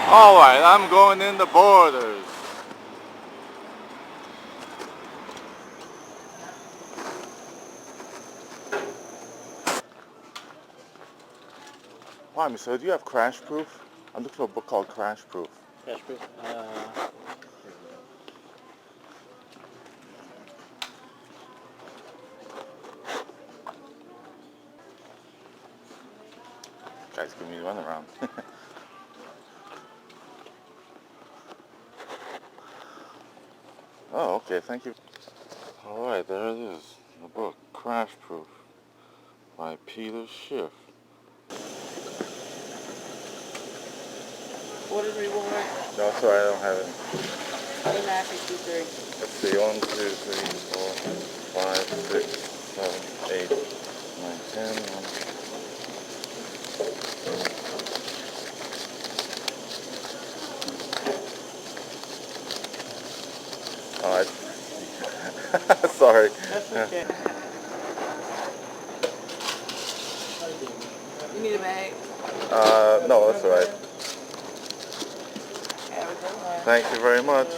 Alright, I'm going in the borders. Pardon me, sir, do you have Crash Proof? I'm looking for a book called Crash Proof. Cash proof? Guys, give me a runaround. Oh, okay, thank you. Alright, there it is. The book, Crash Proof, by Peter Schiff. What is reward? No, sorry, I don't have any. 29, 63. Let's see, 1, 2, 3, 4, 5, 6, 7, 8, 9, 10, 1. Alright. Sorry. That's okay. You need a bag? No, that's alright. Have a good one. Thank you very much.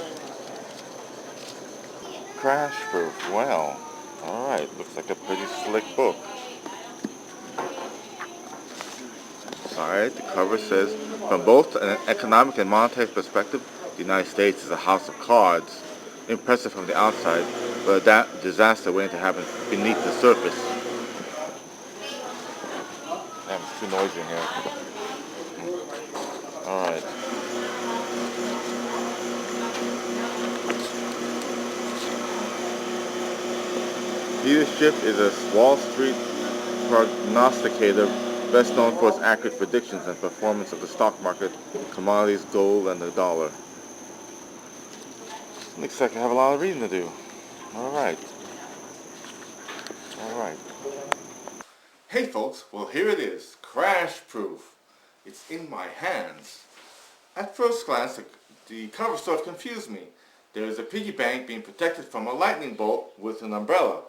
Crash Proof, well, alright, looks like a pretty slick book. Alright, the cover says, from both an economic and monetary perspective, the United States is a house of cards. Impressive from the outside, but a disaster waiting to happen beneath the surface. Damn, it's too noisy in here. Alright. Peter Schiff is a Wall Street prognosticator best known for its accurate predictions and performance of the stock market, commodities, gold, and the dollar. Looks like I have a lot of reading to do. Alright. Hey folks, well here it is, Crash Proof. It's in my hands. At first glance, the cover sort of confused me. There is a piggy bank being protected from a lightning bolt with an umbrella.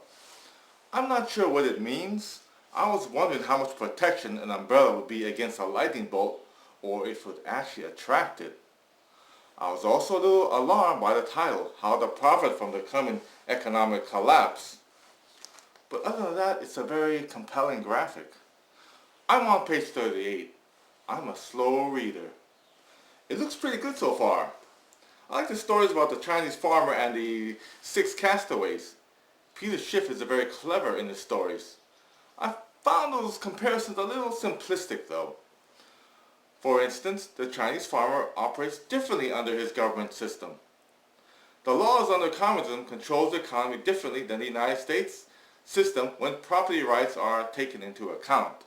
I'm not sure what it means. I was wondering how much protection an umbrella would be against a lightning bolt, or if it would actually attract it. I was also a little alarmed by the title, How to Profit from the Coming Economic Collapse. But other than that, it's a very compelling graphic. I'm on page 38. I'm a slow reader. It looks pretty good so far. I like the stories about the Chinese farmer and the 6 castaways. Peter Schiff is very clever in his stories. I found those comparisons a little simplistic though. For instance, the Chinese farmer operates differently under his government system. The laws under communism controls the economy differently than the United States system when property rights are taken into account.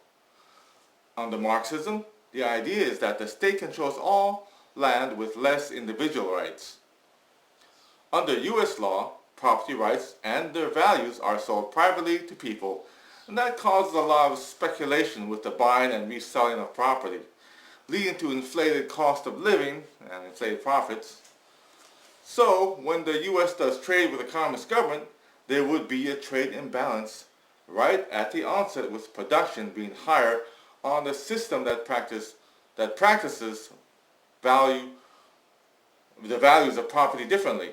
Under Marxism, the idea is that the state controls all land with less individual rights. Under U.S. law, property rights and their values are sold privately to people, and that causes a lot of speculation with the buying and reselling of property, leading to inflated cost of living and inflated profits. So, when the U.S. does trade with the communist government, there would be a trade imbalance right at the onset, with production being higher on the system that practices the values of property differently.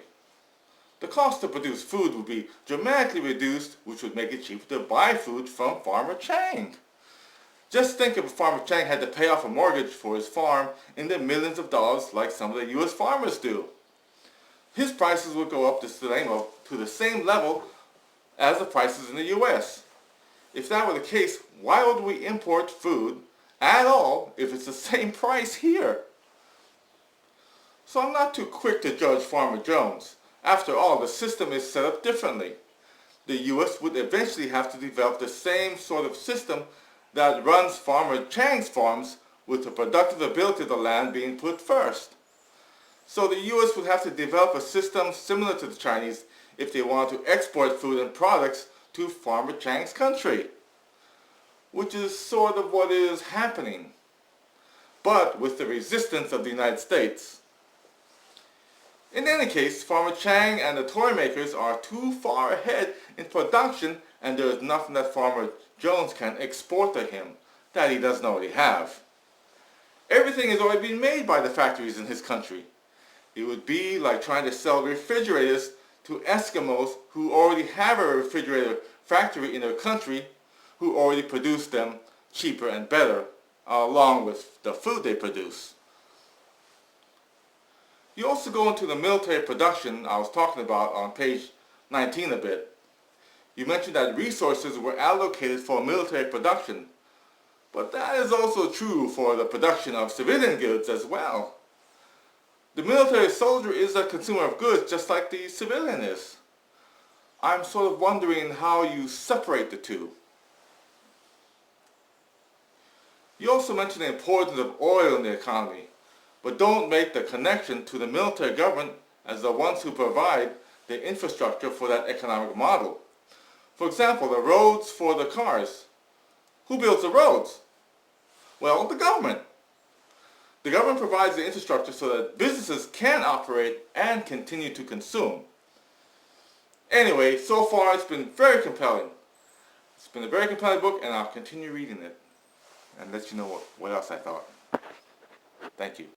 The cost to produce food would be dramatically reduced, which would make it cheaper to buy food from Farmer Chang. Just think if Farmer Chang had to pay off a mortgage for his farm in the millions of dollars like some of the U.S. farmers do. His prices would go up to the same level as the prices in the U.S. If that were the case, why would we import food at all if it's the same price here? So I'm not too quick to judge Farmer Jones. After all, the system is set up differently. The U.S. would eventually have to develop the same sort of system that runs Farmer Chang's farms, with the productive ability of the land being put first. So the U.S. would have to develop a system similar to the Chinese if they want to export food and products to Farmer Chang's country, which is sort of what is happening, but with the resistance of the United States. In any case, Farmer Chang and the toy makers are too far ahead in production, and there is nothing that Farmer Jones can export to him that he doesn't already have. Everything is already being made by the factories in his country. It would be like trying to sell refrigerators to Eskimos who already have a refrigerator factory in their country, who already produce them cheaper and better, along with the food they produce. You also go into the military production I was talking about on page 19 a bit. You mentioned that resources were allocated for military production, but that is also true for the production of civilian goods as well. The military soldier is a consumer of goods just like the civilian is. I'm sort of wondering how you separate the two. You also mentioned the importance of oil in the economy, but don't make the connection to the military government as the ones who provide the infrastructure for that economic model. For example, the roads for the cars. Who builds the roads? Well, the government. The government provides the infrastructure so that businesses can operate and continue to consume. Anyway, so far it's been very compelling. It's been a very compelling book, and I'll continue reading it and let you know what else I thought. Thank you.